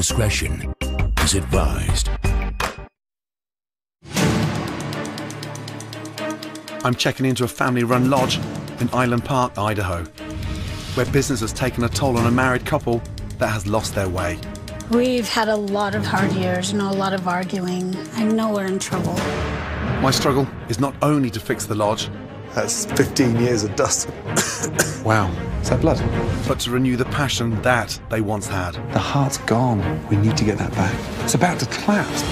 discretion is advised. I'm checking into a family-run lodge in Island Park, Idaho, where business has taken a toll on a married couple that has lost their way. We've had a lot of hard years, a lot of arguing. I know we're in trouble. My struggle is not only to fix the lodge. That's 15 years of dust. Wow, is that blood? But to renew the passion that they once had. The heart's gone. We need to get that back. It's about to collapse.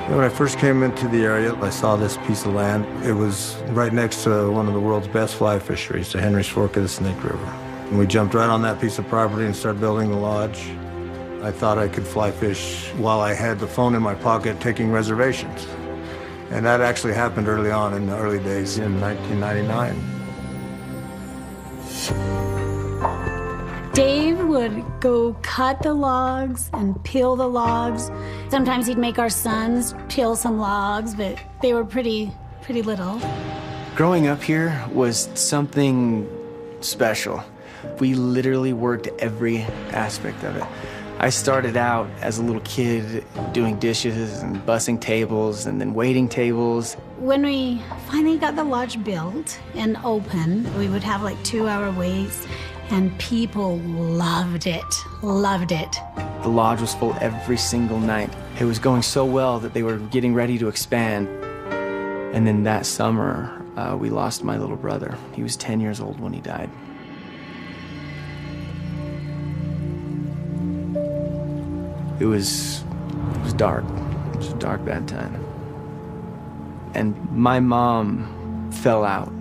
When I first came into the area, I saw this piece of land. It was right next to one of the world's best fly fisheries, the Henry's Fork of the Snake River. And we jumped right on that piece of property and started building the lodge. I thought I could fly fish while I had the phone in my pocket taking reservations. And that actually happened early on in the early days in 1999. Dave would go cut the logs and peel the logs. Sometimes he'd make our sons peel some logs, but they were pretty little. Growing up here was something special. We literally worked every aspect of it. I started out as a little kid doing dishes and bussing tables and then waiting tables. When we finally got the lodge built and open, we would have like 2-hour waits, and people loved it. The lodge was full every single night. It was going so well that they were getting ready to expand. And then that summer, we lost my little brother. He was 10 years old when he died. It was dark. It was a dark, bad time. And my mom fell out.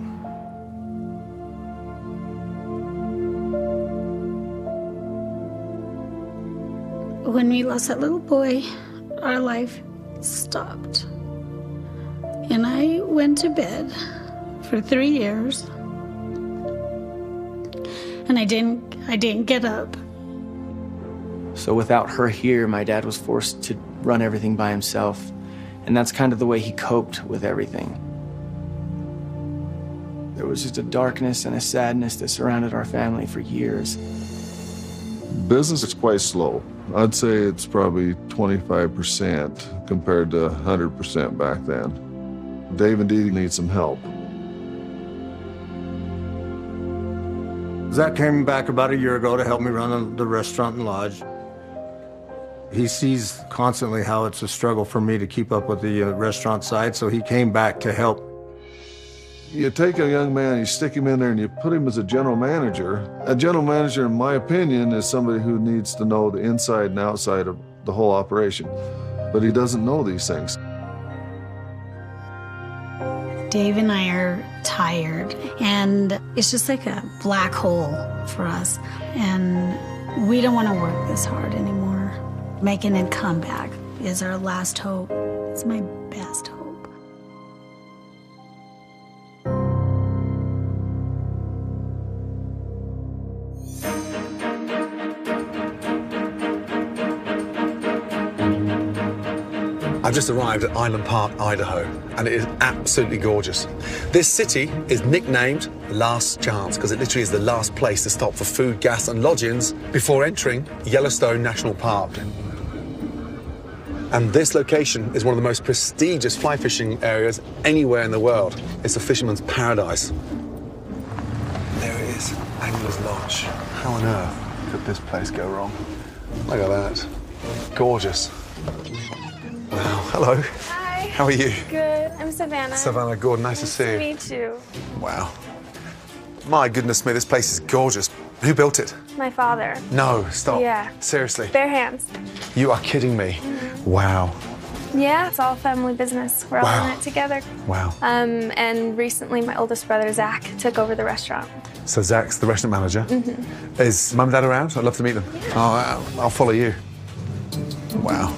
When we lost that little boy, our life stopped. And I went to bed for 3 years. And I didn't get up. So without her here, my dad was forced to run everything by himself. And that's kind of the way he coped with everything. There was just a darkness and a sadness that surrounded our family for years. Business is quite slow. I'd say it's probably 25% compared to 100% back then. Dave and Dee need some help. Zach came back about a year ago to help me run the restaurant and lodge. He sees constantly how it's a struggle for me to keep up with the restaurant side, so he came back to help. You take a young man, you stick him in there, and you put him as a general manager. A general manager, in my opinion, is somebody who needs to know the inside and outside of the whole operation. But he doesn't know these things. Dave and I are tired, and it's just like a black hole for us. And we don't want to work this hard anymore. Making it come back is our last hope. It's my best hope. I've just arrived at Island Park, Idaho, and it is absolutely gorgeous. This city is nicknamed Last Chance because it literally is the last place to stop for food, gas and lodgings before entering Yellowstone National Park. And this location is one of the most prestigious fly fishing areas anywhere in the world. It's a fisherman's paradise. There it is, Angler's Lodge. How on earth could this place go wrong? Look at that. Gorgeous. Wow, hello. Hi. How are you? Good. I'm Savannah. Savannah Gordon, nice to see you. Nice to meet you. Wow. My goodness me, this place is gorgeous. Who built it? My father. No, stop. Yeah. Seriously. Bare hands. You are kidding me. Wow. Yeah, it's all family business. We're all in it together. Wow. And recently my oldest brother, Zach, took over the restaurant. So Zach's the restaurant manager. Is Mum and Dad around? I'd love to meet them. Yeah. I'll follow you. Wow.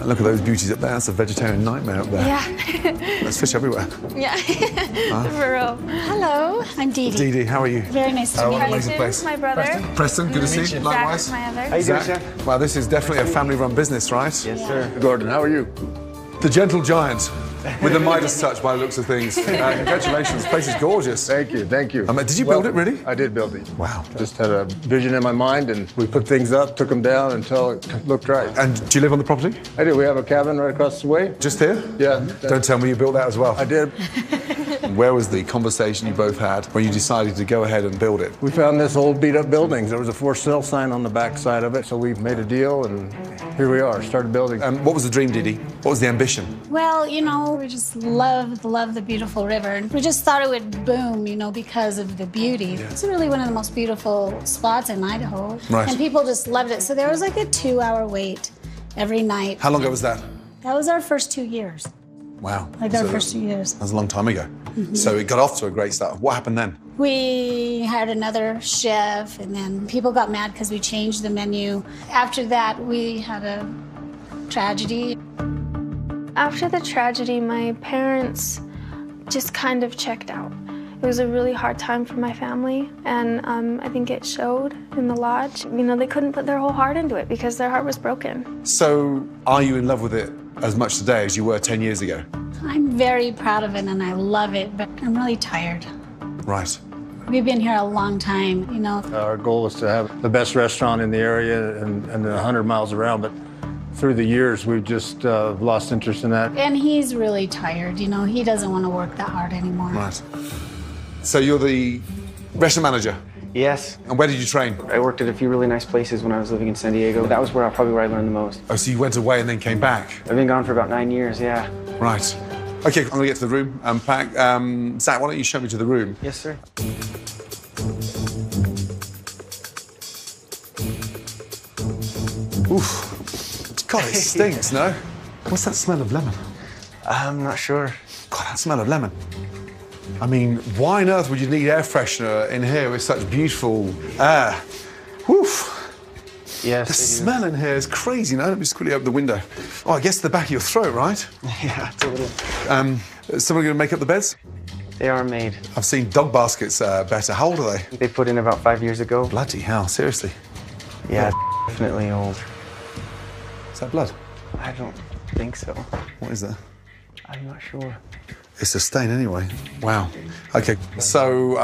Look at those beauties up there. That's a vegetarian nightmare up there. Yeah. There's fish everywhere. Yeah. For real. Hello, I'm Dee Dee. Dee Dee, how are you? Very nice to meet you. Amazing place. My brother. Preston, good to see you. Likewise. Zach, my other. How you doing, Zach. sir? Wow, this is definitely a family-run business, right? Yes, sir. Gordon, how are you? The gentle giant with the Midas touch by the looks of things. Congratulations, this place is gorgeous. Thank you, thank you. Did you build it, really? I did build it. Wow. Just had a vision in my mind, and we put things up, took them down until it looked right. And do you live on the property? I do. We have a cabin right across the way. Just here? Yeah. Don't tell me you built that as well. I did. Where was the conversation you both had when you decided to go ahead and build it? We found this old beat-up building. There was a for sale sign on the back side of it, so we made a deal, and here we are, started building. What was the dream, Dee Dee? What was the ambition? Well, you know, we just love the beautiful river. And we just thought it would boom, you know, because of the beauty. Yeah. It's really one of the most beautiful spots in Idaho. Right. And people just loved it. So there was like a 2-hour wait every night. How long ago was that? That was our first 2 years. Wow. Like our first 2 years. That was a long time ago. So it got off to a great start. What happened then? We hired another chef, and then people got mad because we changed the menu. After that, we had a tragedy. After the tragedy, my parents just kind of checked out. It was a really hard time for my family, and I think it showed in the lodge. You know, they couldn't put their whole heart into it because their heart was broken. So are you in love with it as much today as you were 10 years ago? I'm very proud of it, and I love it, but I'm really tired. Right. We've been here a long time, you know. Our goal is to have the best restaurant in the area and 100 miles around, but through the years, we've just lost interest in that. And he's really tired, you know. He doesn't want to work that hard anymore. Right. So you're the restaurant manager? Yes. And where did you train? I worked at a few really nice places when I was living in San Diego. That was probably where I learned the most. Oh, so you went away and then came back? I've been gone for about 9 years, yeah. Right. Okay, I'm gonna get to the room, unpack. Zach, why don't you show me to the room? Yes, sir. Oof. God, it stinks, no? What's that smell of lemon? I'm not sure. God, that smell of lemon. I mean, why on earth would you need air freshener in here with such beautiful air? Woof. Yes, The smell in here is crazy, no? Let me just quickly open the window. Oh, I guess the back of your throat, right? Yeah, it's a little. Is someone gonna make up the beds? They are made. I've seen dog baskets better. How old are they? They put in about 5 years ago. Bloody hell, seriously. Yeah, definitely old. Is that blood? I don't think so. What is that? I'm not sure. It's a stain anyway. Wow. Okay, so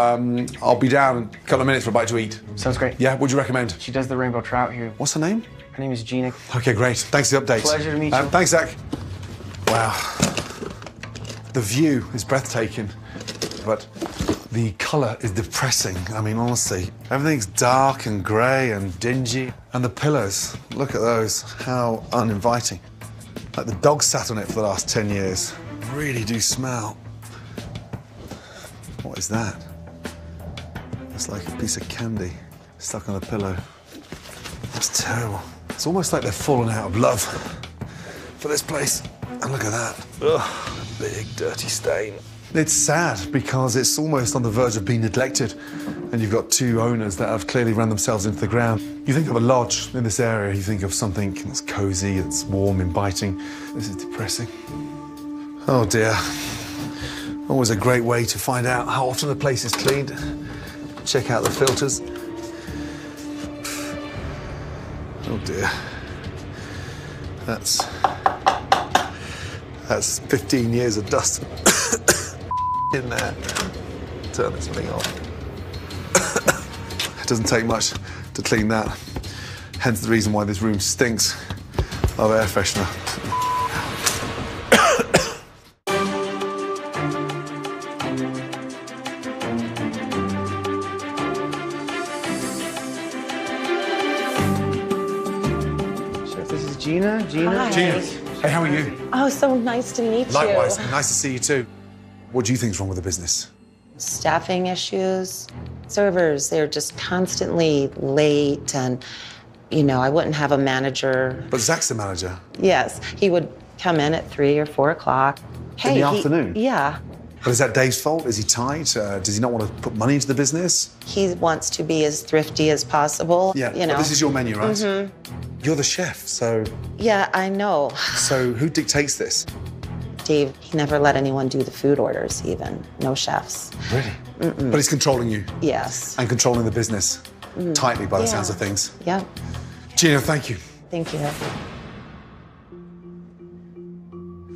I'll be down in a couple of minutes for a bite to eat. Sounds great. Yeah, what'd you recommend? She does the rainbow trout here. What's her name? Her name is Gina. Okay, great. Thanks for the update. Pleasure to meet you. Thanks, Zach. Wow. The view is breathtaking, but the colour is depressing. I mean, honestly, everything's dark and grey and dingy. And the pillows, look at those. How uninviting. Like the dog sat on it for the last 10 years. Really do smell. What is that? It's like a piece of candy stuck on a pillow. That's terrible. It's almost like they've fallen out of love for this place. And look at that. Ugh, big dirty stain. It's sad because it's almost on the verge of being neglected. And you've got two owners that have clearly run themselves into the ground. You think of a lodge in this area, you think of something that's cozy, it's warm, inviting. This is depressing. Oh dear. Always a great way to find out how often the place is cleaned. Check out the filters. Oh dear. That's 15 years of dust in there. Turn this thing off. It doesn't take much to clean that. Hence the reason why this room stinks of air freshener. Gina? Hi. Gina, hey, how are you? Oh, so nice to meet Likewise, you. nice to see you too. What do you think's wrong with the business? Staffing issues, servers, they're just constantly late and, you know, I wouldn't have a manager. But Zach's the manager. Yes, he would come in at 3 or 4 o'clock. In the afternoon? Yeah. But is that Dave's fault? Is he tight? Does he not want to put money into the business? He wants to be as thrifty as possible. Yeah, you know. but this is your menu, right? Mm-hmm. You're the chef, so... Yeah, I know. So who dictates this? Dave, he never let anyone do the food orders, even. No chefs. Really? But he's controlling you. Yes. And controlling the business tightly by the sounds of things. Yeah. Gina, thank you. Thank you.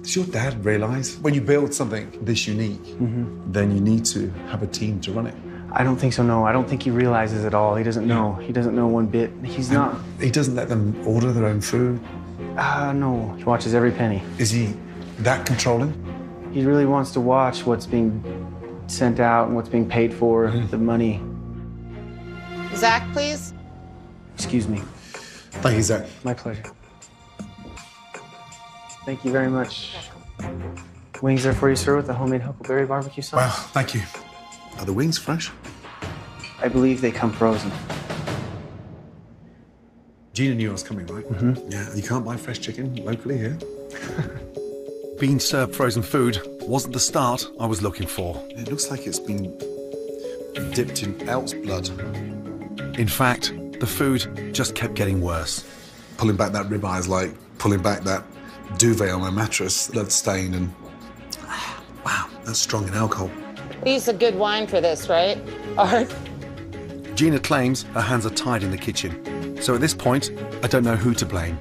Does your dad realize when you build something this unique, then you need to have a team to run it? I don't think so, no. I don't think he realizes it all. He doesn't know. He doesn't know one bit. He's not... He doesn't let them order their own food? No. He watches every penny. Is he that controlling? He really wants to watch what's being sent out and what's being paid for, the money. Zach, please. Excuse me. Thank you, Zach. My pleasure. Thank you very much. Wings there for you, sir, with the homemade huckleberry barbecue sauce. Wow, thank you. Are the wings fresh? I believe they come frozen. Gina knew I was coming, right? Yeah, you can't buy fresh chicken locally here. Being served frozen food wasn't the start I was looking for. It looks like it's been dipped in elk's blood. In fact, the food just kept getting worse. Pulling back that ribeye is like pulling back that duvet on my mattress, blood-stained, and wow, that's strong in alcohol. We use a good wine for this, right, Art? Gina claims her hands are tied in the kitchen. So at this point, I don't know who to blame.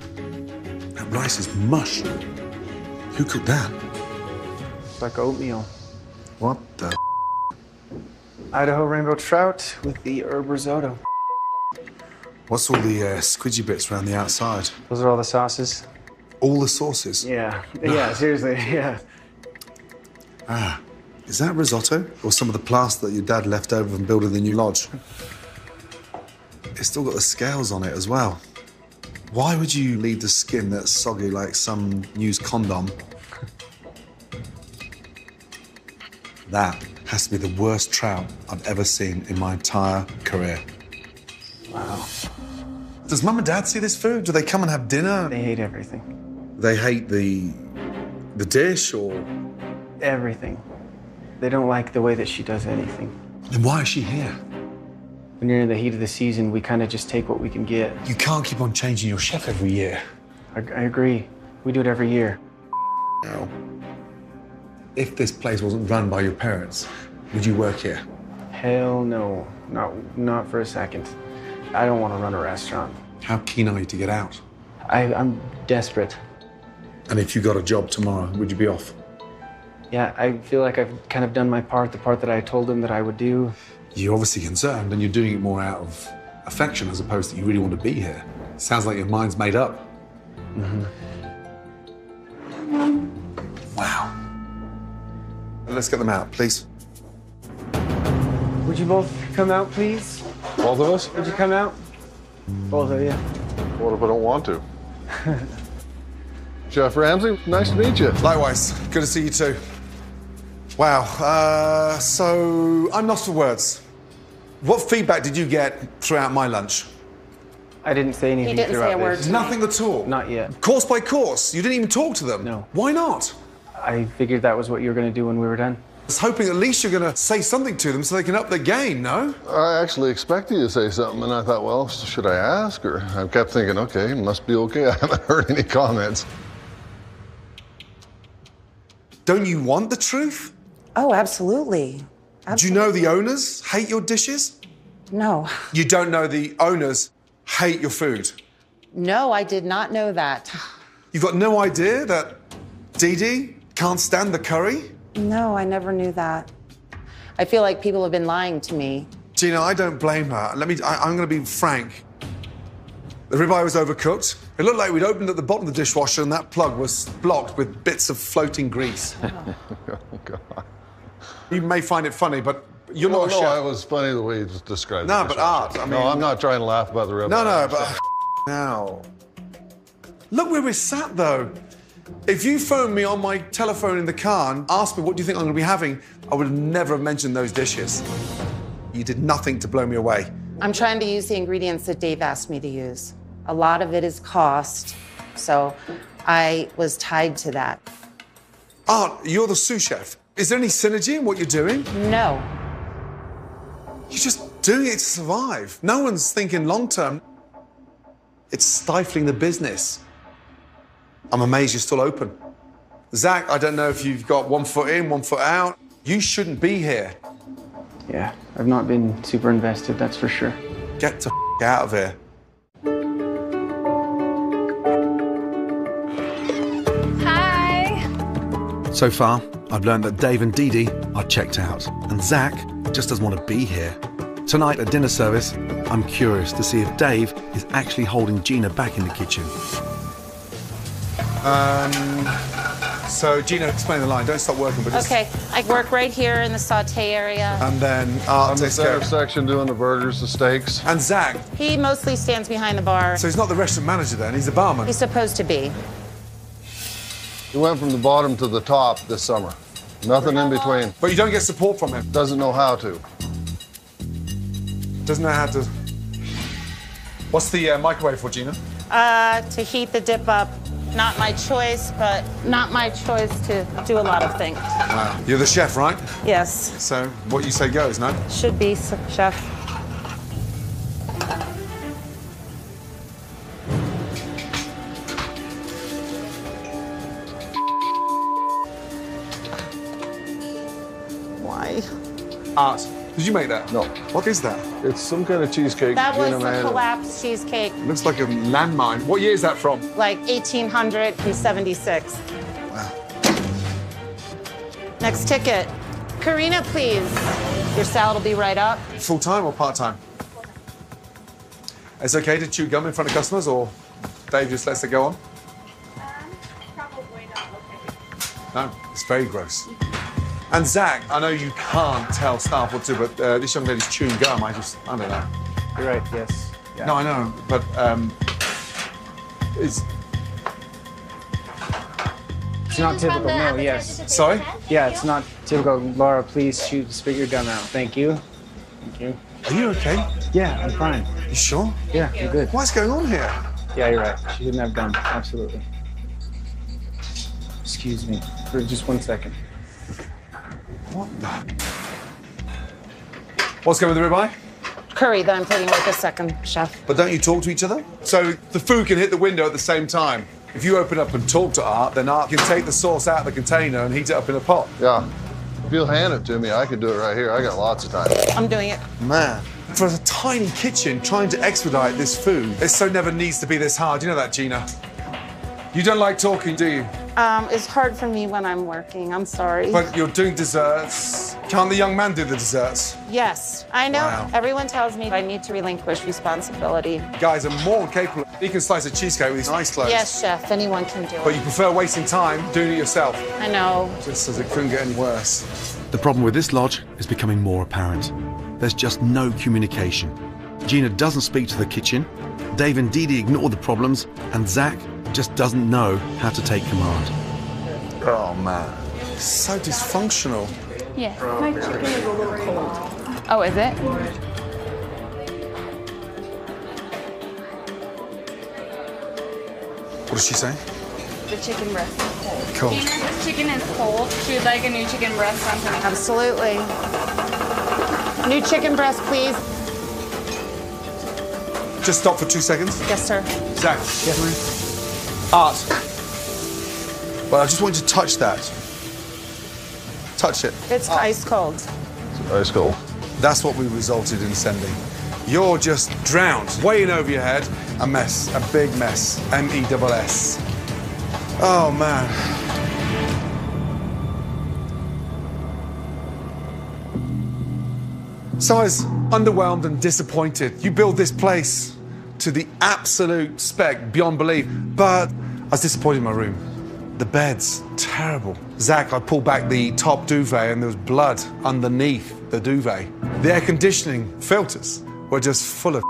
That rice is mush. Who cooked that? It's like oatmeal. What the? Idaho rainbow trout with the herb risotto. What's all the squidgy bits around the outside? Those are all the sauces. All the sauces? Yeah. Yeah, seriously, yeah. Ah, is that risotto? Or some of the plaster that your dad left over from building the new lodge? It's still got the scales on it as well. Why would you leave the skin that's soggy like some used condom? That has to be the worst trout I've ever seen in my entire career. Wow. Does Mum and Dad see this food? Do they come and have dinner? They hate everything. They hate the dish, or? Everything. They don't like the way that she does anything. Then why is she here? When you're in the heat of the season, we kind of just take what we can get. You can't keep on changing your chef every year. I agree. We do it every year. No. If this place wasn't run by your parents, would you work here? Hell no. Not for a second. I don't want to run a restaurant. How keen are you to get out? I'm desperate. And if you got a job tomorrow, would you be off? Yeah, I feel like I've kind of done my part, the part that I told him that I would do. You're obviously concerned, and you're doing it more out of affection as opposed to you really want to be here. Sounds like your mind's made up. Wow. Let's get them out, please. Would you both come out, please? Both of us? Would you come out? Both of you. What if I don't want to? Chef Ramsay, nice to meet you. Likewise. Good to see you too. Wow. So I'm lost for words. What feedback did you get throughout my lunch? I didn't say anything He didn't say a throughout word this. to me. Nothing at all? Not yet. Course by course? You didn't even talk to them? No. Why not? I figured that was what you were going to do when we were done. I was hoping at least you're going to say something to them so they can up their game, no? I actually expected you to say something, and I thought, well, should I ask? Or I kept thinking, okay, must be okay. I haven't heard any comments. Don't you want the truth? Oh, absolutely. Do you know the owners hate your dishes? No. You don't know the owners hate your food? No, I did not know that. You've got no idea that Dee Dee can't stand the curry? No, I never knew that. I feel like people have been lying to me. Gina, I don't blame her. I'm going to be frank. The ribeye was overcooked. It looked like we'd opened at the bottom of the dishwasher and that plug was blocked with bits of floating grease. Oh, God. You may find it funny, but you're not a chef. No, it was funny the way you just described it. No, but Art, I mean... No, I'm not trying to laugh about the ribeye. No, but... Now... Look where we're sat, though. If you phoned me on my telephone in the car and asked me what do you think I'm going to be having, I would have never have mentioned those dishes. You did nothing to blow me away. I'm trying to use the ingredients that Dave asked me to use. A lot of it is cost, so I was tied to that. Art, you're the sous chef. Is there any synergy in what you're doing? No. You're just doing it to survive. No one's thinking long term. It's stifling the business. I'm amazed you're still open. Zach, I don't know if you've got 1 foot in, 1 foot out. You shouldn't be here. Yeah, I've not been super invested, that's for sure. Get the out of here. Hi. So far, I've learned that Dave and Dee Dee are checked out, and Zach just doesn't want to be here. Tonight at dinner service, I'm curious to see if Dave is actually holding Gina back in the kitchen. So Gina, explain the line. Don't stop working, but just... Okay, I work right here in the saute area. And then On the takes care. center section doing the burgers, the steaks. And Zach. He mostly stands behind the bar. So he's not the restaurant manager then, he's the barman. He's supposed to be. He went from the bottom to the top this summer. Nothing in between. But you don't get support from him. Doesn't know how to. Doesn't know how to... What's the microwave for, Gina? To heat the dip up. Not my choice, but not my choice to do a lot of things. Wow. You're the chef, right? Yes. So what you say goes, no? Should be, chef. Why? Art. Did you make that? No. What is that? It's some kind of cheesecake. That was Gina a made. collapsed cheesecake, Looks like a landmine. What year is that from? like 1876. Wow. Next ticket. Karina, please. Your salad will be right up. Full-time or part-time? It's okay to chew gum in front of customers, or Dave just lets it go on? Probably not okay. No, it's very gross. And Zach, I know you can't tell staff what to do, but this young lady's chewing gum. I don't know. You're right, yes. Yeah. No, I know, but it's... It's not typical, no, yes. Sorry? Yeah, it's not typical. Laura, please spit your gum out. Thank you. Thank you. Are you okay? Yeah, I'm fine. You sure? Yeah, I'm good. What's going on here? Yeah, you're right. She didn't have gum, absolutely. Excuse me for just 1 second. What the? What's going with the ribeye? Curry that I'm plating right this second, chef. But don't you talk to each other? So the food can hit the window at the same time. If you open up and talk to Art, then Art can take the sauce out of the container and heat it up in a pot. Yeah. If you'll hand it to me, I could do it right here. I got lots of time. I'm doing it. Man, for a tiny kitchen trying to expedite this food, it so never needs to be this hard. You know that, Gina? You don't like talking, do you? It's hard for me when I'm working. I'm sorry. But you're doing desserts. Can't the young man do the desserts? Yes, I know. Wow. Everyone tells me I need to relinquish responsibility. Guys are more than capable. He can slice a cheesecake with his eyes closed. Yes, chef. Anyone can do But it. you prefer wasting time doing it yourself. I know. Just as it couldn't get any worse. The problem with this lodge is becoming more apparent. There's just no communication. Gina doesn't speak to the kitchen, Dave and Dee Dee ignore the problems, and Zach just doesn't know how to take command. Oh man, so dysfunctional. Yeah, my chicken is a little cold. Oh, is it? What does she say? The chicken breast is cold. Cold. Gina, this chicken is cold. She would like a new chicken breast on her. Absolutely. New chicken breast, please. Just stop for 2 seconds. Yes, sir. Zach. Yes. Art. Well, I just want you to touch that. Touch it. It's ice cold. It's ice cold. That's what we resulted in sending. You're just drowned, way in over your head. A mess, a big mess. M-E-S-S. Oh, man. So I was underwhelmed and disappointed. You build this place to the absolute spec, beyond belief, but I was disappointed in my room. The bed's terrible. Zach, I pulled back the top duvet and there was blood underneath the duvet. The air conditioning filters were just full of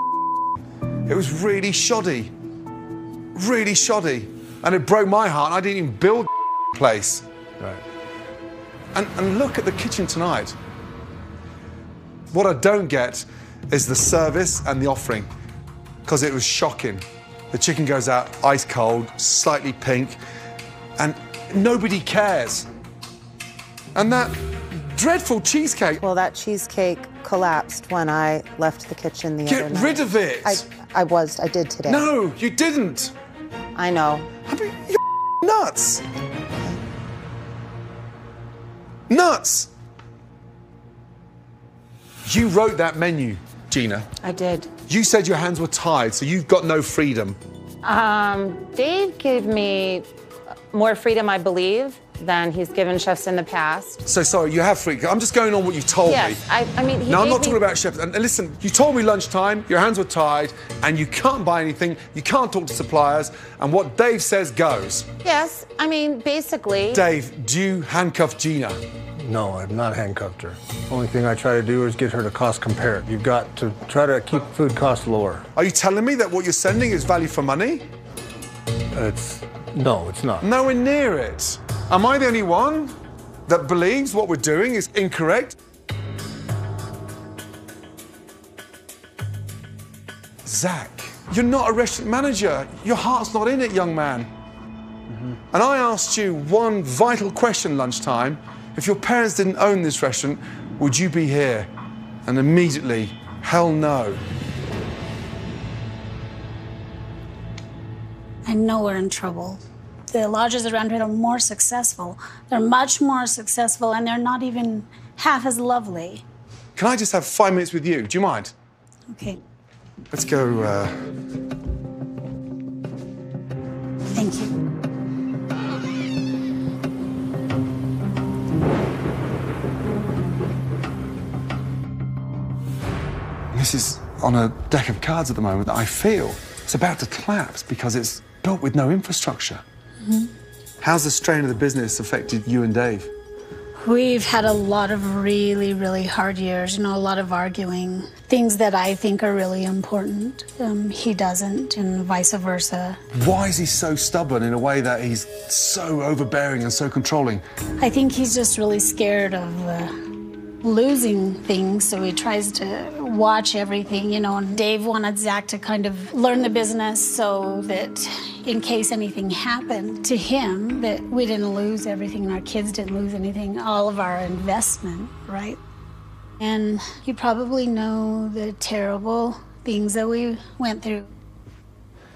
It was really shoddy. Really shoddy. And it broke my heart. I didn't even build the place. Right. And look at the kitchen tonight. What I don't get is the service and the offering, because it was shocking. The chicken goes out ice cold, slightly pink, and nobody cares. And that dreadful cheesecake. Well, that cheesecake collapsed when I left the kitchen the other night. Get rid of it. I did today. No, you didn't. I know. I mean, you're nuts. Nuts. You wrote that menu, Gina. I did. You said your hands were tied, so you've got no freedom. Dave gave me more freedom, I believe, than he's given chefs in the past. So sorry, you have freedom. I'm just going on what you told me. Yes, I mean, he No, I'm gave not me... talking about chefs. And listen, you told me lunchtime, your hands were tied, and you can't buy anything, you can't talk to suppliers, and what Dave says goes. Yes, I mean, basically... Dave, do you handcuff Gina? No, I've not handcuffed her. Only thing I try to do is get her to cost compare. You've got to try to keep food costs lower. Are you telling me that what you're sending is value for money? No, it's not. Nowhere near it. Am I the only one that believes what we're doing is incorrect? Zach, you're not a restaurant manager. Your heart's not in it, young man. And I asked you one vital question lunchtime. If your parents didn't own this restaurant, would you be here? And immediately, hell no. I know we're in trouble. The lodges around here are more successful. They're much more successful, and they're not even half as lovely. Can I just have 5 minutes with you? Do you mind? Okay, Let's go, thank you. This is on a deck of cards at the moment that I feel it's about to collapse because it's built with no infrastructure. How's the strain of the business affected you and Dave? We've had a lot of really, really hard years, a lot of arguing. Things that I think are really important, he doesn't, and vice versa. Why is he so stubborn in a way that he's so overbearing and so controlling? I think he's just really scared of losing things, so he tries to watch everything, and Dave wanted Zach to kind of learn the business so that in case anything happened to him, that we didn't lose everything and our kids didn't lose anything, all of our investment, right? And you probably know the terrible things that we went through.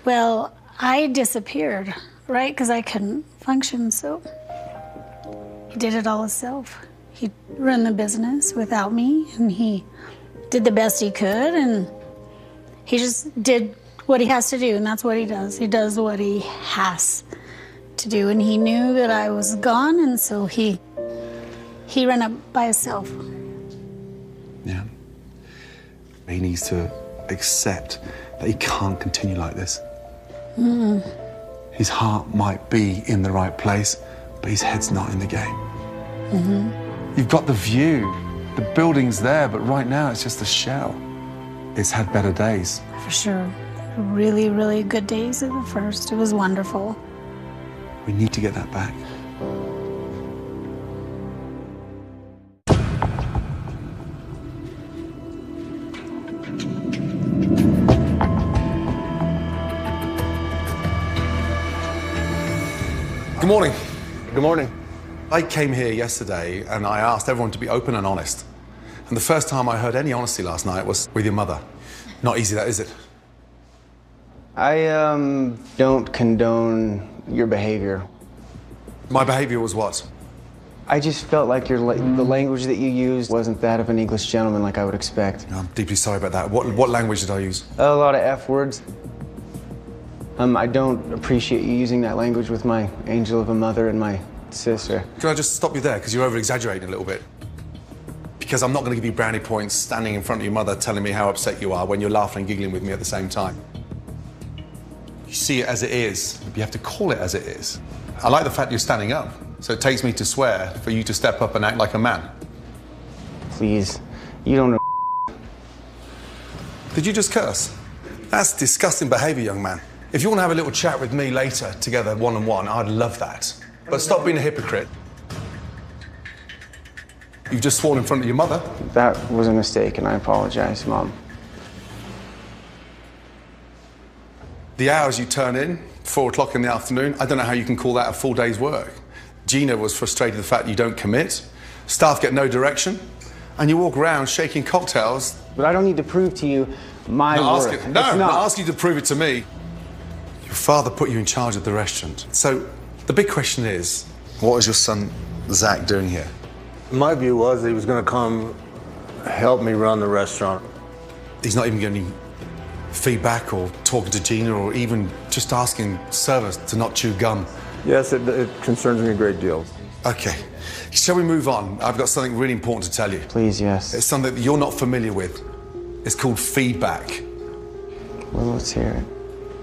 Well, I disappeared, right? Because I couldn't function, so he did it all himself. He ran the business without me, and he did the best he could, and he just did what he has to do, and that's what he does. He does what he has to do, and he knew that I was gone, and so he ran up by himself. Yeah. He needs to accept that he can't continue like this. His heart might be in the right place, but his head's not in the game. You've got the view, the building's there, but right now it's just a shell. It's had better days. For sure. Really, really good days at the first. It was wonderful. We need to get that back. Good morning. Good morning. I came here yesterday and I asked everyone to be open and honest. And the first time I heard any honesty last night was with your mother. Not easy, that is it? I don't condone your behavior. My behavior was what? I just felt like the language that you used wasn't that of an English gentleman like I would expect. I'm deeply sorry about that. What language did I use? A lot of F words. I don't appreciate you using that language with my angel of a mother and my sister. Can I just stop you there? Because you're over-exaggerating a little bit. Because I'm not going to give you brownie points standing in front of your mother telling me how upset you are when you're laughing and giggling with me at the same time. You see it as it is. You have to call it as it is. I like the fact you're standing up. So it takes me to swear for you to step up and act like a man. Please, you don't know. Did you just curse? That's disgusting behavior, young man. If you want to have a little chat with me later, together, one-on-one, I'd love that. But stop being a hypocrite. You've just sworn in front of your mother. That was a mistake, and I apologize, Mom. The hours you turn in, 4 o'clock in the afternoon, I don't know how you can call that a full day's work. Gina was frustrated with the fact you don't commit, staff get no direction, and you walk around shaking cocktails. But I don't need to prove to you my Not word. asking, no, It's not not. asking you to prove it to me. Your father put you in charge of the restaurant. So the big question is, what is your son Zach doing here? My view was he was going to come help me run the restaurant. He's not even giving any feedback or talking to Gina or even just asking servers to not chew gum. Yes, it concerns me a great deal. Okay, shall we move on? I've got something really important to tell you. Please, yes. It's something that you're not familiar with. It's called feedback. Well, let's hear it.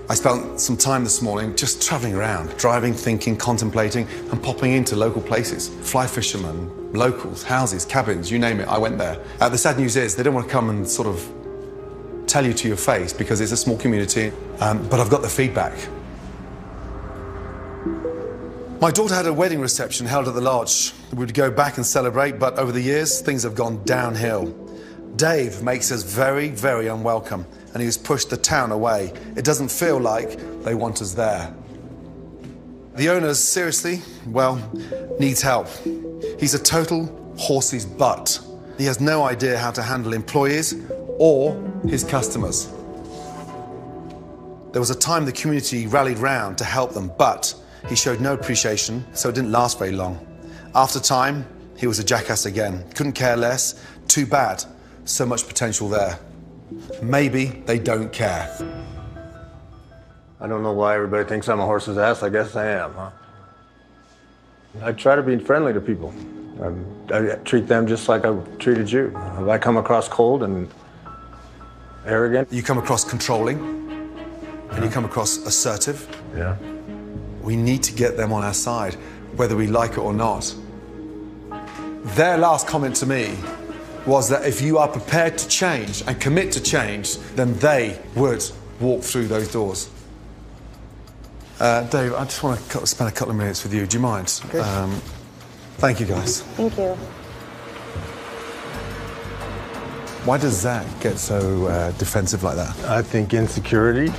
I spent some time this morning just traveling around, driving, thinking, contemplating, and popping into local places. Fly fishermen, locals, houses, cabins, you name it, I went there. The sad news is they don't want to come and sort of tell you to your face because it's a small community, but I've got the feedback. My daughter had a wedding reception held at the lodge. We would go back and celebrate, but over the years, things have gone downhill. Dave makes us very, very unwelcome, and he has pushed the town away. It doesn't feel like they want us there. The owner, seriously, well, needs help. He's a total horse's butt. He has no idea how to handle employees or his customers. There was a time the community rallied round to help them, but he showed no appreciation, so it didn't last very long. After time, he was a jackass again. Couldn't care less. Too bad. So much potential there. Maybe they don't care. I don't know why everybody thinks I'm a horse's ass. I guess I am, huh? I try to be friendly to people. I treat them just like I treated you. If I come across cold and arrogant. You come across controlling, and you come across assertive. Yeah. We need to get them on our side, whether we like it or not. Their last comment to me was that if you are prepared to change and commit to change, then they would walk through those doors. Dave, I just want to spend a couple of minutes with you. Do you mind? Okay. Thank you, guys. Thank you. Why does Zach get so defensive like that? I think insecurity,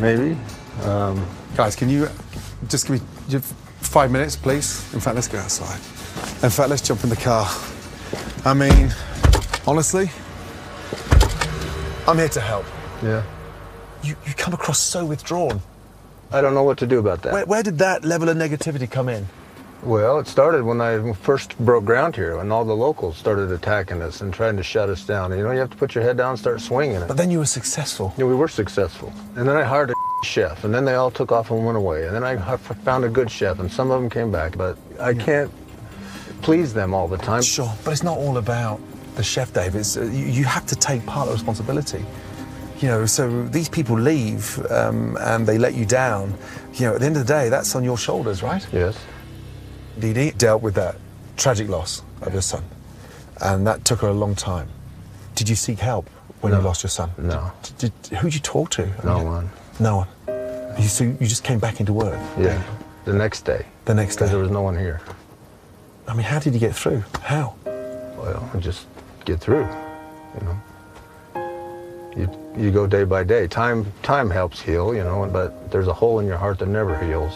maybe. Guys, can you just give me 5 minutes, please? In fact, let's go outside. In fact, let's jump in the car. I mean, honestly, I'm here to help. Yeah. You come across so withdrawn. I don't know what to do about that. Where did that level of negativity come in? Well, it started when I first broke ground here, when all the locals started attacking us and trying to shut us down. You know, you have to put your head down and start swinging it. But then you were successful. Yeah, we were successful. And then I hired a chef, and then they all took off and went away. And then I found a good chef, and some of them came back. But I can't please them all the time. Sure, but it's not all about the chef, Dave. It's, you have to take part of the responsibility. You know, so these people leave and they let you down. You know, at the end of the day, that's on your shoulders, right? Yes. Dee Dee dealt with that tragic loss of your son, and that took her a long time. Did you seek help when you lost your son? No. Who'd you talk to? No one. No one. So you just came back into work? Yeah. The next day. The next day? Because there was no one here. I mean, how did you get through? How? Well, just get through, you know. You go day by day. Time helps heal, you know, but there's a hole in your heart that never heals,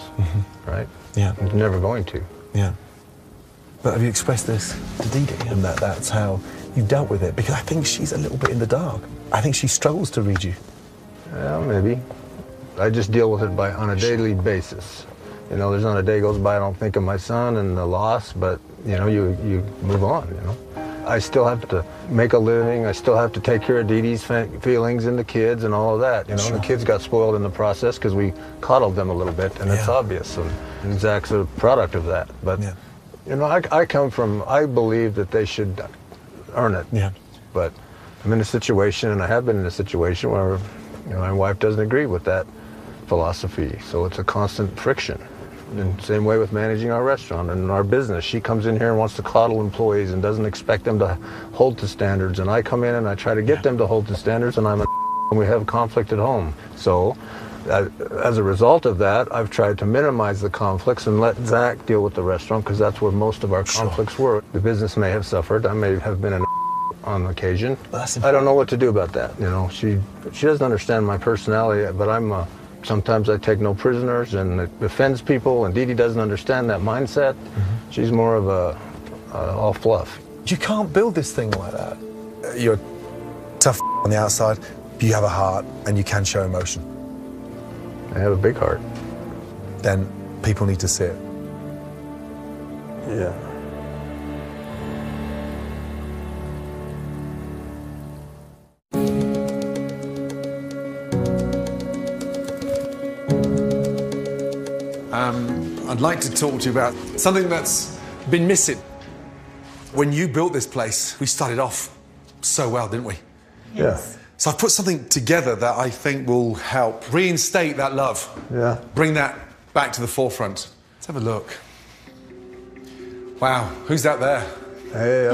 right? Yeah. It's never going to. Yeah. But have you expressed this to Dee Dee, and that's how you dealt with it? Because I think she's a little bit in the dark. I think she struggles to read you. Well, maybe. I just deal with it on a daily basis. You know, there's not a day goes by I don't think of my son and the loss, but, you know, you move on, you know. I still have to make a living. I still have to take care of Dee Dee's feelings and the kids and all of that. You know, Sure. The kids got spoiled in the process because we coddled them a little bit, and it's obvious. And Zach's a product of that. But, you know, I believe that they should earn it. Yeah. But I'm in a situation, and I have been in a situation where, you know, my wife doesn't agree with that philosophy. So it's a constant friction. And same way with managing our restaurant and our business. She comes in here and wants to coddle employees and doesn't expect them to hold to standards. And I come in and I try to get them to hold to standards, and and we have conflict at home. So as a result of that, I've tried to minimize the conflicts and let Zach deal with the restaurant, because that's where most of our conflicts were. The business may have suffered. I may have been on occasion. I don't know what to do about that. You know, she doesn't understand my personality, but sometimes I take no prisoners, and it offends people, and Dee Dee doesn't understand that mindset. She's more of all fluff. You can't build this thing like that. You're tough on the outside, you have a heart and you can show emotion. I have a big heart. Then people need to see it. Yeah. I'd like to talk to you about something that's been missing. When you built this place, we started off so well, didn't we? Yes. So I've put something together that I think will help reinstate that love. Yeah. Bring that back to the forefront. Let's have a look. Wow, who's that there? Hey,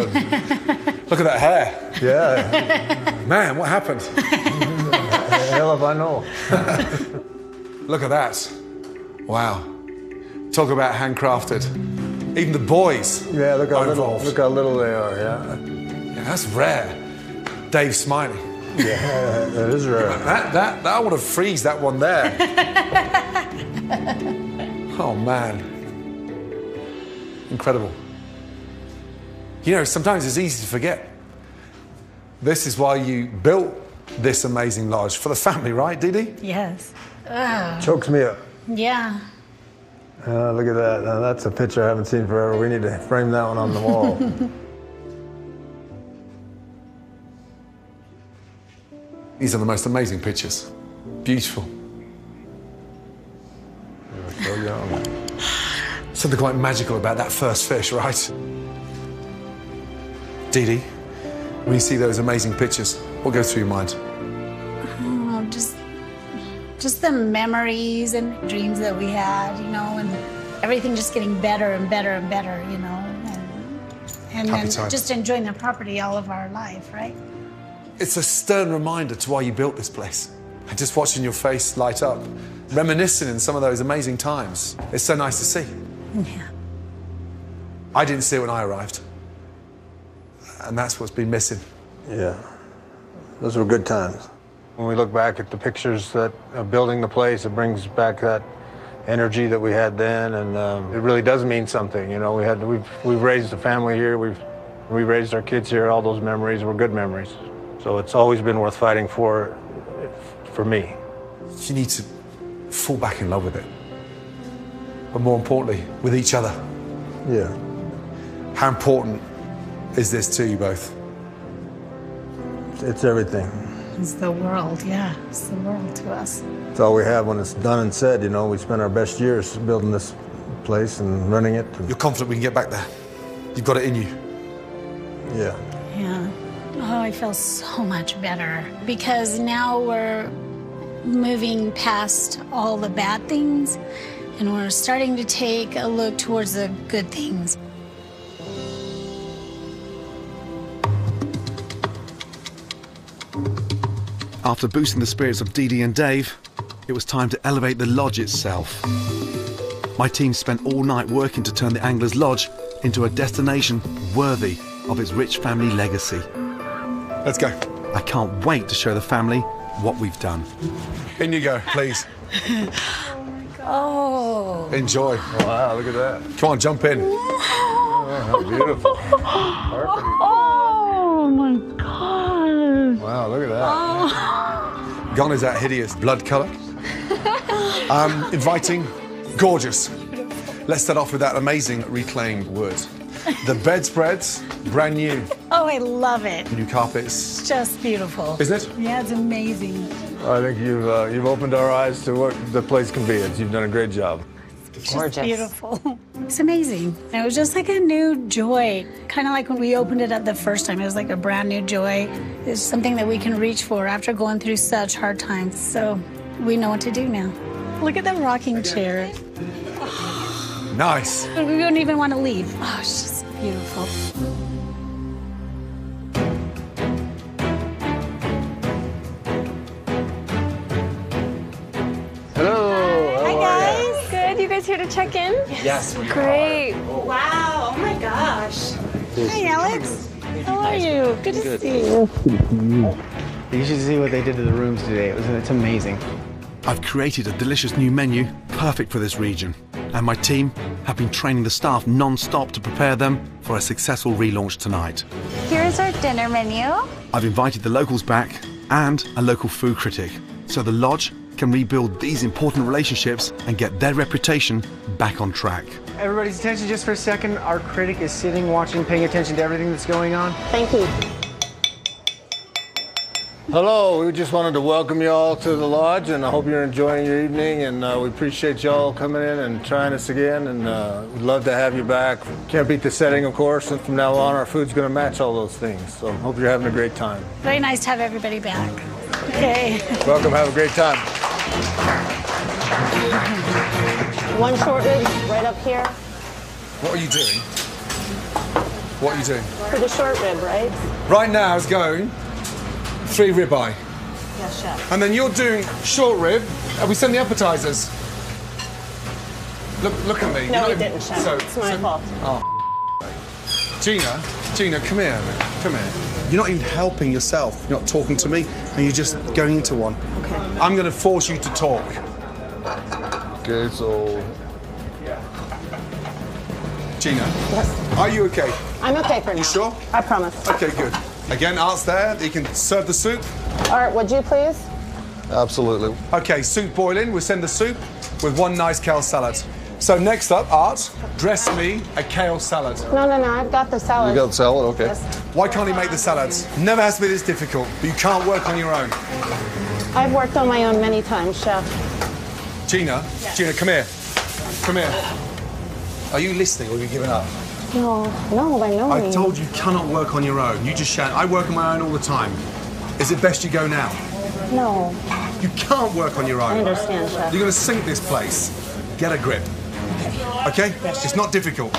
Look at that hair. yeah. Man, what happened? Hell if I know. Look at that. Wow. Talk about handcrafted. Even the boys Yeah, look how are little, involved. look how little they are, yeah. Yeah, that's rare. Dave smiling. Yeah, that is rare. That I want to freeze that one there. Oh man. Incredible. You know, sometimes it's easy to forget. This is why you built this amazing lodge for the family, right, Dee Dee? Yes. Chokes me up. Yeah. Look at that. Now, that's a picture I haven't seen forever. We need to frame that one on the wall. These are the most amazing pictures. Beautiful. So young. Something quite magical about that first fish, right? Dee Dee, when you see those amazing pictures, what goes through your mind? Oh, just the memories and dreams that we had, you know, and everything just getting better and better and better, you know, and Happy then times. just enjoying the property all of our life, right? It's a stern reminder to why you built this place. And just watching your face light up, reminiscing in some of those amazing times. It's so nice to see. Yeah. I didn't see it when I arrived. And that's what's been missing. Yeah. Those were good times. When we look back at the pictures that of building the place, it brings back that energy that we had then, and it really does mean something. You know, we've raised a family here, we've raised our kids here. All those memories were good memories. So it's always been worth fighting for me. You need to fall back in love with it. But more importantly, with each other. Yeah. How important is this to you both? It's everything. It's the world, yeah. It's the world to us. It's all we have when it's done and said. You know, we spent our best years building this place and running it. You're confident we can get back there? You've got it in you? Yeah. Yeah. Oh, I feel so much better because now we're moving past all the bad things and we're starting to take a look towards the good things. After boosting the spirits of Dee Dee and Dave, it was time to elevate the lodge itself. My team spent all night working to turn the Anglers Lodge into a destination worthy of its rich family legacy. Let's go. I can't wait to show the family what we've done. In you go, please. Oh. Enjoy. Wow, look at that. Come on, jump in. Oh, how beautiful. Oh my God. Wow, look at that. Gone is that hideous blood colour. Inviting, gorgeous. Let's start off with that amazing reclaimed wood. The bedspreads, brand new. Oh, I love it. New carpets. It's just beautiful. Isn't it? Yeah, it's amazing. I think you've opened our eyes to what the place can be. You've done a great job. It's Gorgeous. just beautiful. It's amazing. It was just like a new joy. Kind of like when we opened it up the first time. It was like a brand new joy. It's something that we can reach for after going through such hard times. So we know what to do now. Look at the rocking chair. Nice. We don't even want to leave. Oh, it's just beautiful. Hello. Hi, guys. Good. You guys here to check in? Yes. Great. Wow. Oh, my gosh. Hi, Alex. How are you? Good to see you. You should see what they did to the rooms today. It's amazing. I've created a delicious new menu perfect for this region, and my team have been training the staff non-stop to prepare them for a successful relaunch tonight. Here's our dinner menu. I've invited the locals back and a local food critic, so the lodge can rebuild these important relationships and get their reputation back on track. Everybody's attention just for a second. Our critic is sitting, watching, paying attention to everything that's going on. Thank you. Hello, we just wanted to welcome you all to the lodge, and I hope you're enjoying your evening, and we appreciate y'all coming in and trying us again, and we'd love to have you back. Can't beat the setting, of course, and from now on our food's going to match all those things, so hope you're having a great time. Very nice to have everybody back. Okay. Welcome, have a great time. One short rib right up here. What are you doing? What are you doing? For the short rib, right? Right now is going 3 ribeye. Yes, chef. And then you're doing short rib. We send the appetizers. Look at me. No, we didn't, chef. It's my fault. Oh, Gina, come here. Come here. You're not even helping yourself. You're not talking to me, and you're just going into one. Okay. I'm going to force you to talk. Okay, so Gina, Yes. are you okay? I'm okay for now. You sure? I promise. Okay, good. Again, Art's there. You can serve the soup. Art, would you please? absolutely. Okay, soup boiling. We'll send the soup with 1 nice kale salad. So next up, Art, dress me a kale salad. No, I've got the salad. You got the salad? Okay. Yes. Why can't he make the salads? Never has to be this difficult, but you can't work on your own. I've worked on my own many times, chef. Gina, Gina, come here. Come here. Are you listening or are you giving up? No, by no I means. told you cannot work on your own. You just shout, I work on my own all the time. Is it best you go now? No, You can't work on your own. I understand, chef. You're going to sink this place. Get a grip. Okay? It's not difficult.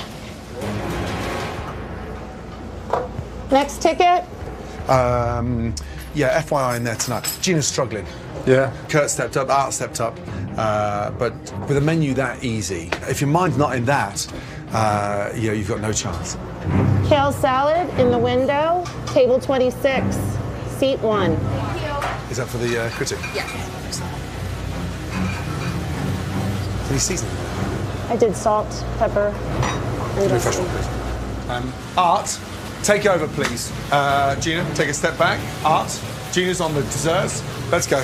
Next ticket? Yeah, FYI in there tonight. Gina's struggling. Yeah. Kurt stepped up, Art stepped up. But with a menu that easy, if your mind's not in that, you've got no chance. Kale salad in the window, table 26, seat 1. Is that for the critic? Yes. Any seasoning? I did salt, pepper, and Refresh dressing. one, please. Art, take over, please. Gina, take a step back. Art, Gina's on the desserts. Let's go.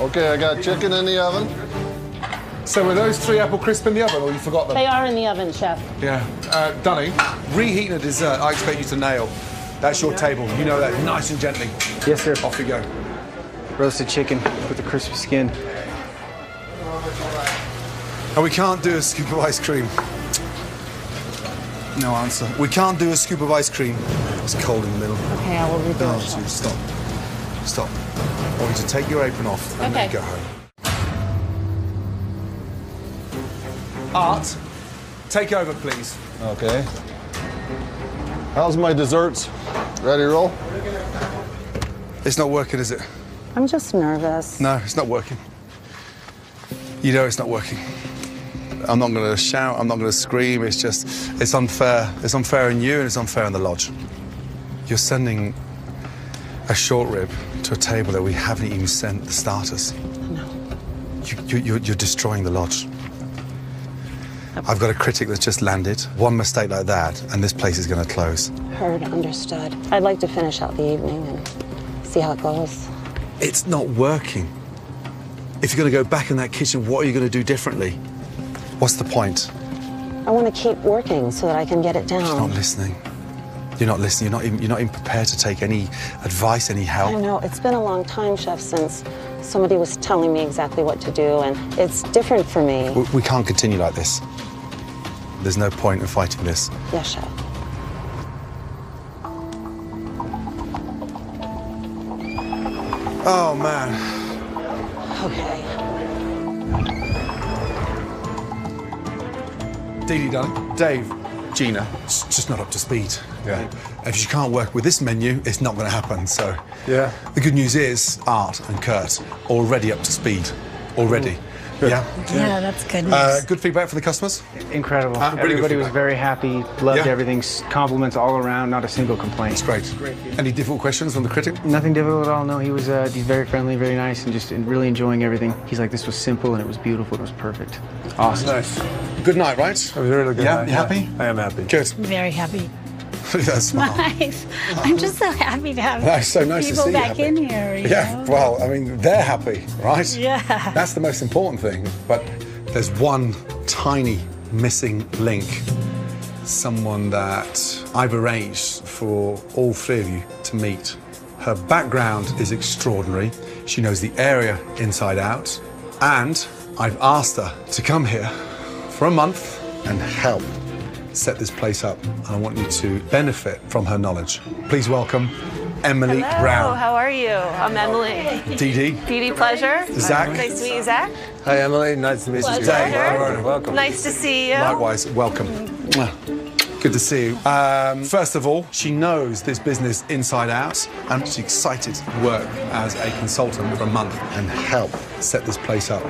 Okay, I got chicken in the oven. So were those 3 apple crisp in the oven, or you forgot them? They are in the oven, chef. Yeah. Dunning, reheating a dessert, I expect you to nail. That's your table. You know that. Nice and gently. Yes, sir. Off you go. Roasted chicken with the crispy skin. And we can't do a scoop of ice cream. No answer. We can't do a scoop of ice cream. It's cold in the middle. Okay, I will redo No, it. so stop. Stop. I want you to take your apron off and then Okay. go home. Art, take over, please. Okay. How's my desserts? Ready to roll? It's not working, is it? I'm just nervous. No, it's not working. You know it's not working. I'm not going to shout, I'm not going to scream, it's unfair. It's unfair in you and it's unfair in the lodge. You're sending a short rib to a table that we haven't even sent the starters. No. You're destroying the lodge. I've got a critic that's just landed. One mistake like that, and this place is going to close. Heard, understood. I'd like to finish out the evening and see how it goes. It's not working. If you're going to go back in that kitchen, what are you going to do differently? What's the point? I want to keep working so that I can get it down. You're not listening. You're not listening. You're not even prepared to take any advice, any help. I know, it's been a long time, chef, since somebody was telling me exactly what to do, and it's different for me. We can't continue like this. There's no point in fighting this. Yes, chef. Oh, man. Okay. Dee Dee, darling. Dave, Gina, it's just not up to speed. Yeah. If you can't work with this menu, it's not going to happen. So, Yeah. the good news is Art and Kurt already up to speed. Already. Good. Yeah. Yeah, that's good news. Good feedback for the customers? Incredible. Really good Everybody was feedback. very happy, loved Yeah. everything, compliments all around, not a single complaint. It's great. Any difficult questions from the critic? Nothing difficult at all. No, he's very friendly, very nice, and just really enjoying everything. He's like, this was simple and it was beautiful. It was perfect. Awesome. Nice. Good night, right? It was a really good Yeah, night. you happy? I am happy. Good. Very happy. That's smart. Nice. I'm just so happy to have That's so nice to people see you back happy. in here. You Yeah, know? well, I mean, they're happy, right? Yeah. That's the most important thing. But there's one tiny missing link. Someone that I've arranged for all three of you to meet. Her background is extraordinary. She knows the area inside out. And I've asked her to come here for a month and help set this place up. And I want you to benefit from her knowledge. Please welcome Emily Hello, Brown. how are you? I'm Emily. Dee Dee. Dee Dee, pleasure. Zach. Nice to meet you, Zach. Hi, Emily. Nice to meet you. Pleasure. Welcome. Nice to see you. Likewise, welcome. Good to see you. First of all, she knows this business inside out, and she's excited to work as a consultant for a month and help set this place up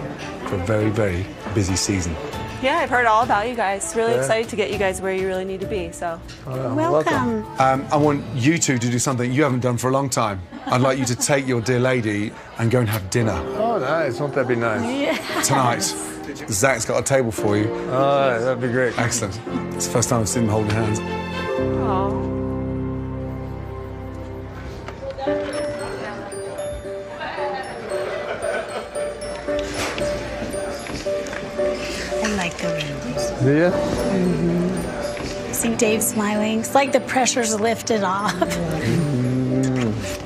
for a very, very busy season. Yeah, I've heard all about you guys. Really excited to get you guys where you really need to be. So, Welcome. I want you two to do something you haven't done for a long time. I'd like you to take your dear lady and go and have dinner Oh, nice. Won't that be nice? tonight. Zach's got a table for you. All right, that'd be great. Excellent. It's the first time I've seen them holding hands. oh, I like the rooms. Do you? See Dave smiling. It's like the pressure's lifted off.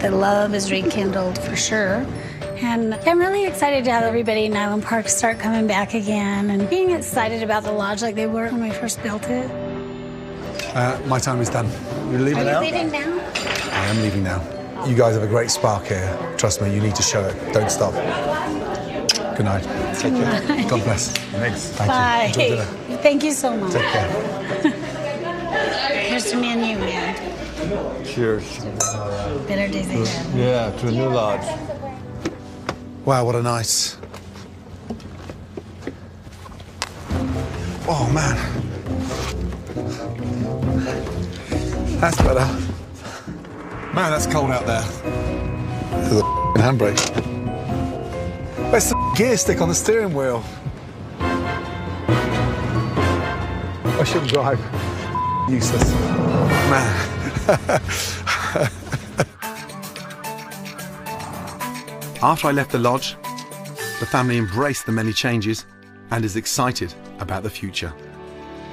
The love is rekindled for sure. And I'm really excited to have everybody in Island Park start coming back again and being excited about the lodge like they were when we first built it. My time is done. You're leaving Are now? you leaving now? I am leaving now. You guys have a great spark here. Trust me, you need to show it. Don't stop. Good night. Take care. God bless. Thanks. Thank Bye. you. Enjoy dinner. Thank you so much. Take care. Here's to me and you, man. Cheers. Better days ahead. Yeah, to a new lodge. Wow, what a night. Oh, man. That's better. Man, that's cold out there. There's a handbrake. Where's the gear stick on the steering wheel? I shouldn't drive. Useless. Man. After I left the lodge, the family embraced the many changes and is excited about the future.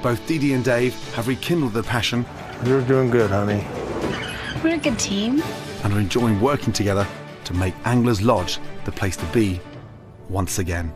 Both Dee Dee and Dave have rekindled their passion You're doing good, honey. We're a good team. and are enjoying working together to make Anglers Lodge the place to be once again.